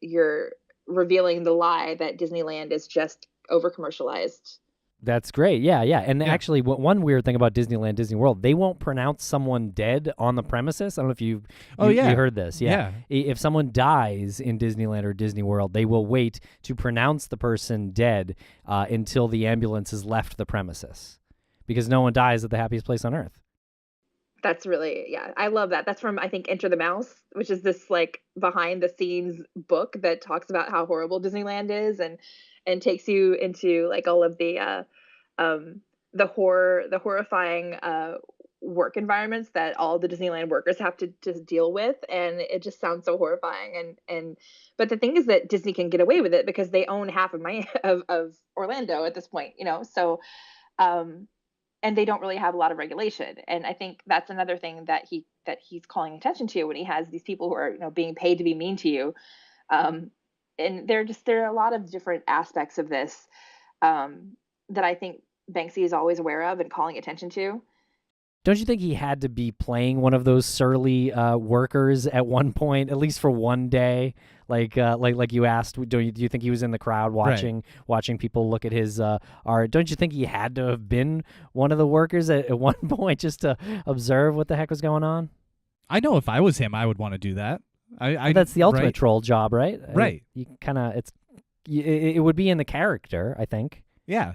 you're revealing the lie that Disneyland is just over commercialized. That's great. Yeah, yeah. And actually, one weird thing about Disneyland, Disney World, they won't pronounce someone dead on the premises. I don't know if you heard this. Yeah. If someone dies in Disneyland or Disney World, they will wait to pronounce the person dead until the ambulance has left the premises, because no one dies at the happiest place on earth. That's really, I love that. That's from, I think, Enter the Mouse, which is this like behind the scenes book that talks about how horrible Disneyland is and takes you into like all of the horrifying work environments that all the Disneyland workers have to deal with, and it just sounds so horrifying. But the thing is that Disney can get away with it because they own half of Orlando at this point, so and they don't really have a lot of regulation. And I think that's another thing that he's calling attention to when he has these people who are being paid to be mean to you. And there are a lot of different aspects of this that I think Banksy is always aware of and calling attention to. Don't you think he had to be playing one of those surly workers at one point, at least for one day? Like you asked, do you think he was in the crowd watching people look at his art? Don't you think he had to have been one of the workers at one point just to observe what the heck was going on? I know if I was him, I would want to do that. That's the ultimate troll job, right? Right. You kind of it would be in the character, I think. Yeah.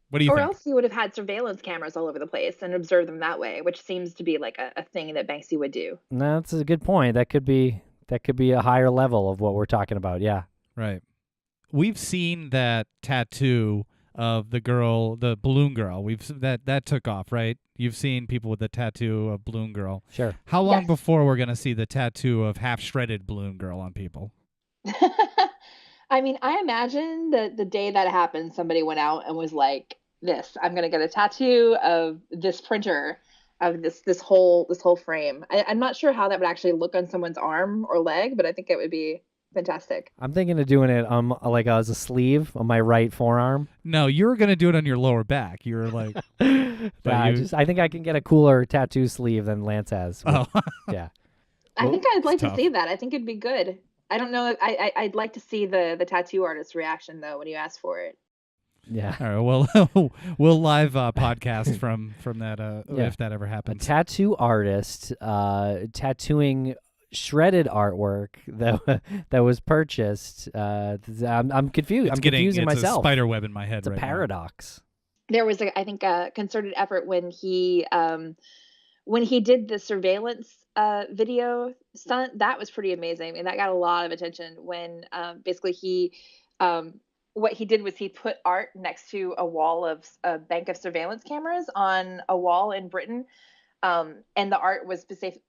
What do you think? Or else you would have had surveillance cameras all over the place and observed them that way, which seems to be like a thing that Banksy would do. No, that's a good point. That could be a higher level of what we're talking about. Yeah. Right. We've seen that tattoo of the girl, the balloon girl. That took off, right? You've seen people with the tattoo of balloon girl. Sure. How long before we're going to see the tattoo of half shredded balloon girl on people? I mean, I imagine that the day that happened, somebody went out and was like, I'm going to get a tattoo of this printer of this whole frame. I'm not sure how that would actually look on someone's arm or leg, but I think it would be fantastic. I'm thinking of doing it like as a sleeve on my right forearm. No, you're going to do it on your lower back. You're like... I think I can get a cooler tattoo sleeve than Lance has. Yeah. I think I'd like to see that. I think it'd be good. I don't know. I'd like to see the tattoo artist's reaction, though, when you ask for it. Yeah. All right. Well, we'll live podcast from that if that ever happens. A tattoo artist tattooing shredded artwork that was purchased. I'm confused. I'm confusing myself. It's a spider web in my head. It's a paradox. There was I think a concerted effort when he did the surveillance video stunt. That was pretty amazing, and that got a lot of attention. When basically he what he did was he put art next to a wall of a bank of surveillance cameras on a wall in Britain. And the art was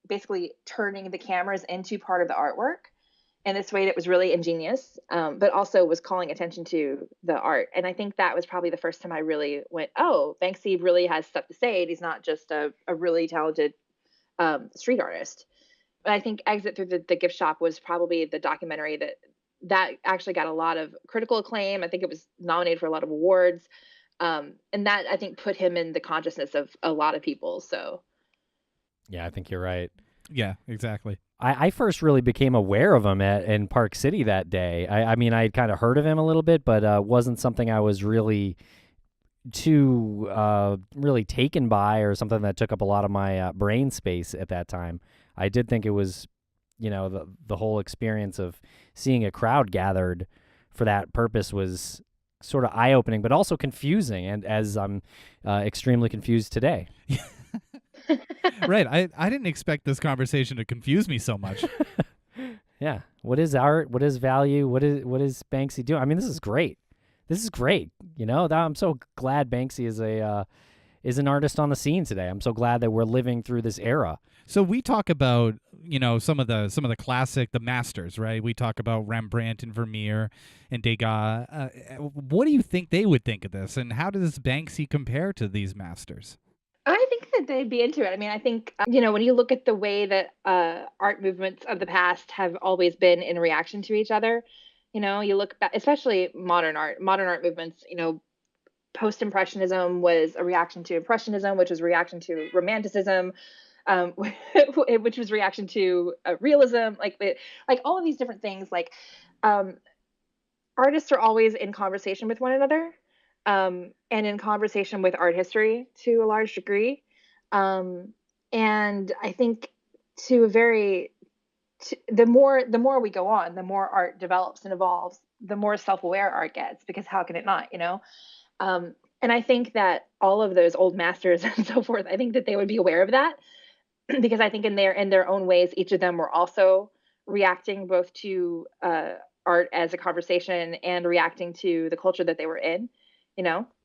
basically turning the cameras into part of the artwork. And this way it was really ingenious, but also was calling attention to the art. And I think that was probably the first time I really went, oh, Banksy really has stuff to say. And he's not just a really talented street artist. And I think Exit Through the Gift Shop was probably the documentary that actually got a lot of critical acclaim. I think it was nominated for a lot of awards. And that, I think, put him in the consciousness of a lot of people. So, yeah, I think you're right. Yeah, exactly. I first really became aware of him in Park City that day. I mean, I had kind of heard of him a little bit, but wasn't something I was really too really taken by, or something that took up a lot of my brain space at that time. I did think it was, the whole experience of seeing a crowd gathered for that purpose was sort of eye-opening, but also confusing, and as I'm extremely confused today. Right. I didn't expect this conversation to confuse me so much. Yeah. What is art? What is value? What is Banksy doing? I mean, this is great. This is great. I'm so glad Banksy is an artist on the scene today. I'm so glad that we're living through this era. So we talk about, some of the classic, the masters, right? We talk about Rembrandt and Vermeer and Degas. What do you think they would think of this, and how does Banksy compare to these masters? I think that they'd be into it. I mean, I think, when you look at the way that art movements of the past have always been in reaction to each other, you look back, especially modern art movements, post-impressionism was a reaction to impressionism, which was a reaction to romanticism, which was reaction to realism, like all of these different things. Artists are always in conversation with one another, and in conversation with art history to a large degree. And I think the more we go on, the more art develops and evolves, the more self-aware art gets, because how can it not, and I think that all of those old masters and so forth, I think that they would be aware of that, because I think in their own ways, each of them were also reacting both to art as a conversation and reacting to the culture that they were in,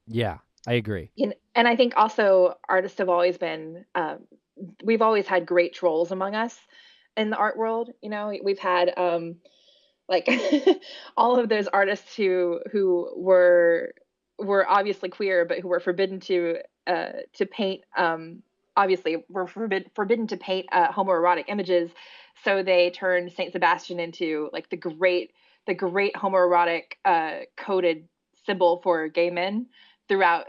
Yeah, I agree. And I think also artists have always been, we've always had great trolls among us in the art world. We've had like all of those artists who were obviously queer, but who were forbidden to paint. Obviously, were forbidden to paint homoerotic images, so they turned Saint Sebastian into like the great homoerotic coded symbol for gay men throughout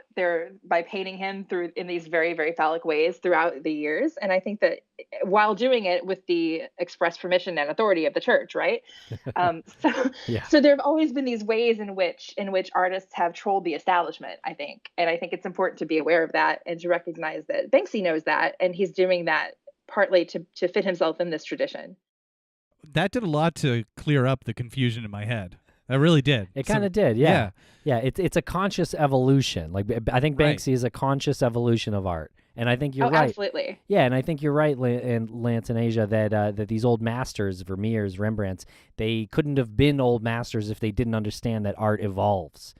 by painting him through in these very, very phallic ways throughout the years. And I think that while doing it with the express permission and authority of the church, right? Yeah. So there have always been these ways in which artists have trolled the establishment, I think. And I think it's important to be aware of that and to recognize that Banksy knows that, and he's doing that partly to fit himself in this tradition. That did a lot to clear up the confusion in my head. That really did. It kind of did, yeah. It's a conscious evolution. Like, I think Banksy is a conscious evolution of art, and I think you're right. Absolutely. Yeah, and I think you're right, Lance and Asia, that these old masters, Vermeers, Rembrandts, they couldn't have been old masters if they didn't understand that art evolves,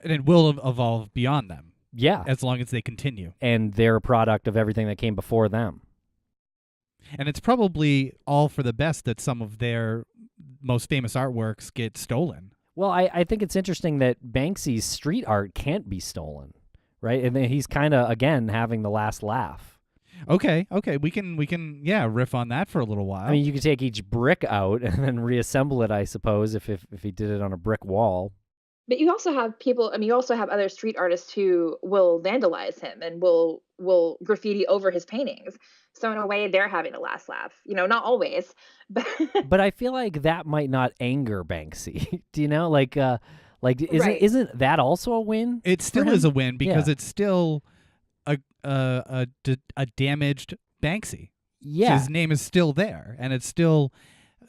and it will evolve beyond them. Yeah, as long as they continue. And they're a product of everything that came before them. And it's probably all for the best that some of their most famous artworks get stolen. Well, I think it's interesting that Banksy's street art can't be stolen, right? And then he's kind of, again, having the last laugh. Okay, we can riff on that for a little while. I mean, you could take each brick out and then reassemble it, I suppose, if he did it on a brick wall. But you also have you also have other street artists who will vandalize him and will graffiti over his paintings. So in a way, they're having a last laugh. Not always, but but I feel like that might not anger Banksy. Do you know? Isn't that also a win? It still is a win because it's still a damaged Banksy. Yeah, his name is still there, and it's still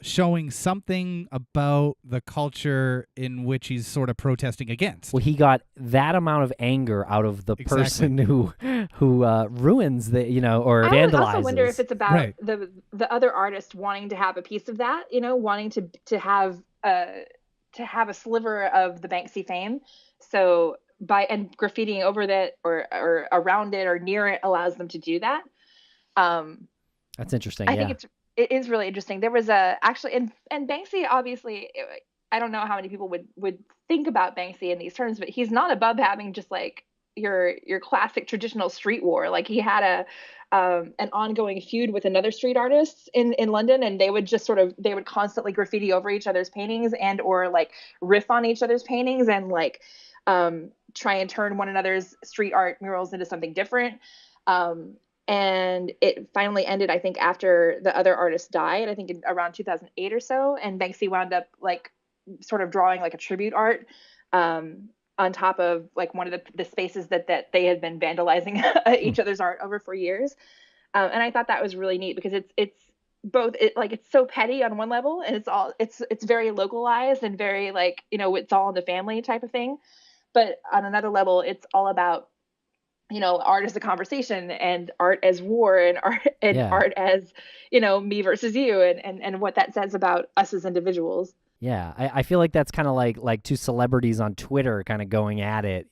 showing something about the culture in which he's sort of protesting against. Well, he got that amount of anger out of the person who ruins or vandalizes. I also wonder if it's about the other artist wanting to have a piece of that, wanting to have a sliver of the Banksy fame. So and graffitiing over that or around it or near it allows them to do that. That's interesting. I think it is really interesting. There was actually, and Banksy, obviously, I don't know how many people would think about Banksy in these terms, but he's not above having just like your classic traditional street war. Like he had an ongoing feud with another street artist in London, and they would just they would constantly graffiti over each other's paintings and or like riff on each other's paintings and like try and turn one another's street art murals into something different. And it finally ended, I think, after the other artist died, I think around 2008 or so. And Banksy wound up like sort of drawing like a tribute art on top of like one of the spaces that they had been vandalizing each other's art over for years. And I thought that was really neat because it's both like it's so petty on one level, and it's very localized and very like, you know, it's all in the family type of thing. But on another level, it's all about, you know, art as a conversation, and art as war, and Yeah. art as, you know, me versus you, and what that says about us as individuals. Yeah, I feel like that's kind of like two celebrities on Twitter kind of going at it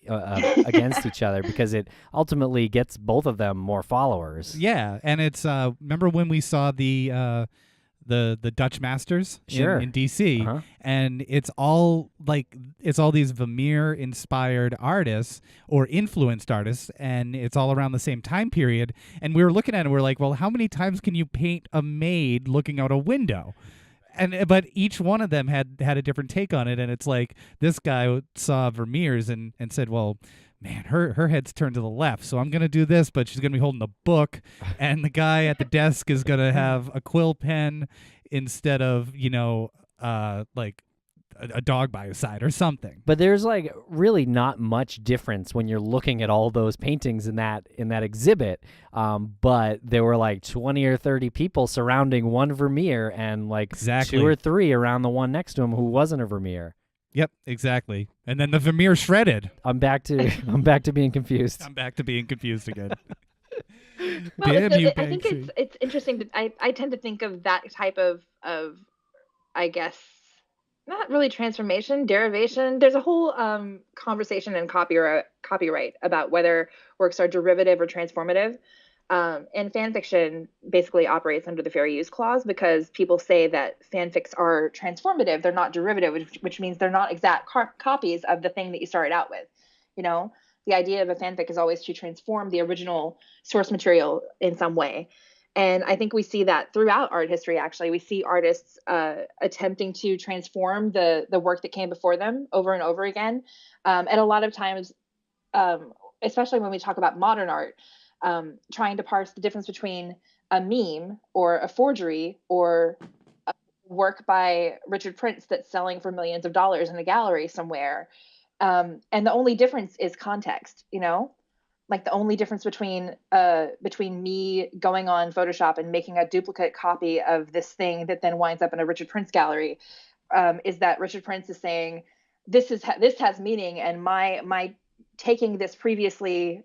against each other, because it ultimately gets both of them more followers. Yeah, and it's remember when we saw the Dutch Masters Sure. in DC, Uh-huh. and it's all these Vermeer inspired artists or influenced artists, and it's all around the same time period. And we were looking at it, and we're like, well, how many times can you paint a maid looking out a window? But each one of them had a different take on it, and it's like this guy saw Vermeer's and said, well, man, her head's turned to the left, so I'm gonna do this, but she's gonna be holding a book, and the guy at the desk is gonna have a quill pen instead of, you know, like a dog by his side or something. But there's like really not much difference when you're looking at all those paintings in that exhibit. But there were like 20 or 30 people surrounding one Vermeer, and like Exactly. 2 or 3 around the one next to him who wasn't a Vermeer. Yep, exactly. And then the Vermeer shredded. I'm back to being confused. I'm back to being confused again. Well, Damn you, I think Banksy. it's interesting that I tend to think of that type of I guess not really transformation, derivation. There's a whole conversation in copyright about whether works are derivative or transformative. And fan fiction basically operates under the fair use clause, because people say that fanfics are transformative, they're not derivative, which means they're not exact copies of the thing that you started out with. You know, the idea of a fanfic is always to transform the original source material in some way. And I think we see that throughout art history. Actually, we see artists attempting to transform the work that came before them over and over again. And a lot of times, especially when we talk about modern art, trying to parse the difference between a meme or a forgery or a work by Richard Prince that's selling for millions of dollars in a gallery somewhere. And the only difference is context, you know? Like the only difference between me going on Photoshop and making a duplicate copy of this thing that then winds up in a Richard Prince gallery is that Richard Prince is saying this has meaning, and my taking this previously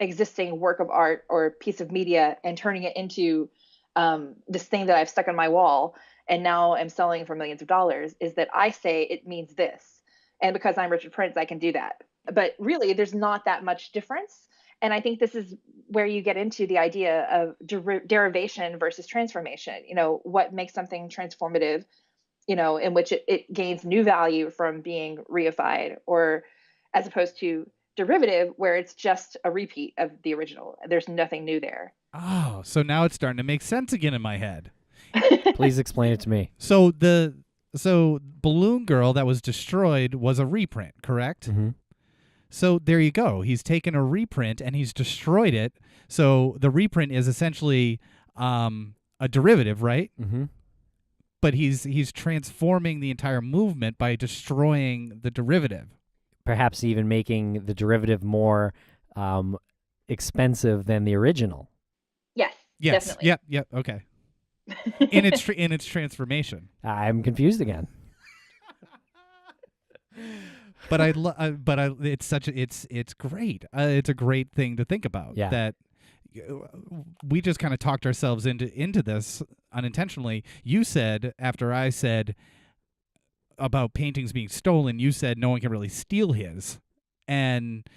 existing work of art or piece of media and turning it into this thing that I've stuck on my wall and now I'm selling for millions of dollars, is that I say it means this, and because I'm Richard Prince, I can do that. But really, there's not that much difference. And I think this is where you get into the idea of derivation versus transformation. You know, what makes something transformative, you know, in which it gains new value from being reified, or as opposed to derivative, where it's just a repeat of the original. There's nothing new there. Oh, so now it's starting to make sense again in my head. Please explain it to me. So Balloon Girl that was destroyed was a reprint, correct? Mm-hmm. So there you go. He's taken a reprint and he's destroyed it. So the reprint is essentially a derivative, right? Mm-hmm. But he's transforming the entire movement by destroying the derivative. Perhaps even making the derivative more expensive than the original. Yes. Definitely. Yep. Okay. in its transformation. I'm confused again. But it's great. It's a great thing to think about. Yeah. That we just kind of talked ourselves into this unintentionally. You said, after I said about paintings being stolen, you said no one can really steal his, and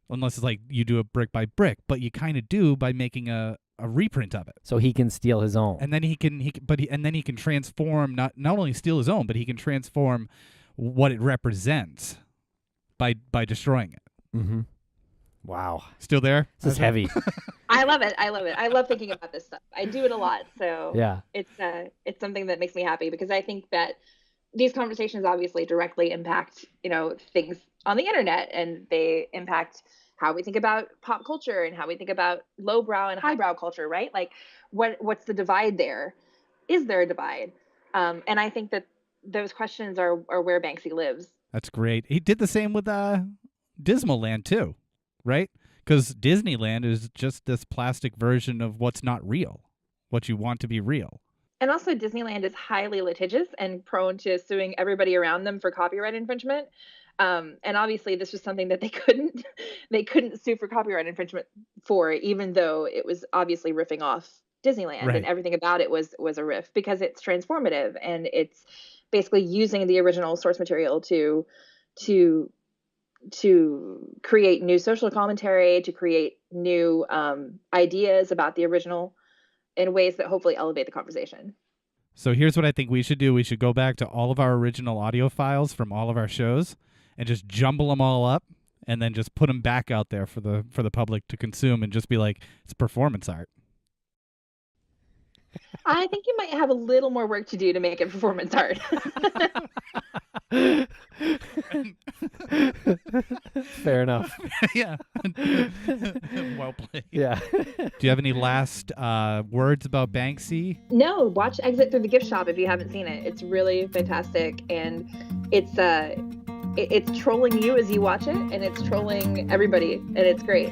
unless it's like you do it brick by brick, but you kind of do by making a reprint of it. So he can steal his own. And then he can transform, not only steal his own, but he can transform what it represents by destroying it. Mm-hmm. Wow. Still there? This is heavy. I love it. I love thinking about this stuff. I do it a lot. So Yeah. It's something that makes me happy, because I think that these conversations obviously directly impact, you know, things on the internet, and they impact how we think about pop culture and how we think about lowbrow and highbrow culture, right? Like what's the divide there? Is there a divide? And I think that those questions are where Banksy lives. That's great. He did the same with Dismaland too, right? Because Disneyland is just this plastic version of what's not real, what you want to be real. And also Disneyland is highly litigious and prone to suing everybody around them for copyright infringement. And obviously this was something that they couldn't sue for copyright infringement for, even though it was obviously riffing off Disneyland, Right. and everything about it was a riff, because it's transformative and it's basically using the original source material to create new social commentary, to create new ideas about the original in ways that hopefully elevate the conversation. So here's what I think we should do. We should go back to all of our original audio files from all of our shows and just jumble them all up and then just put them back out there for the public to consume and just be like, it's performance art. I think you might have a little more work to do to make it performance art. Fair enough. Yeah. Well played. Yeah. Do you have any last words about Banksy? No, watch Exit Through the Gift Shop if you haven't seen it. It's really fantastic, and it's trolling you as you watch it, and it's trolling everybody, and it's great.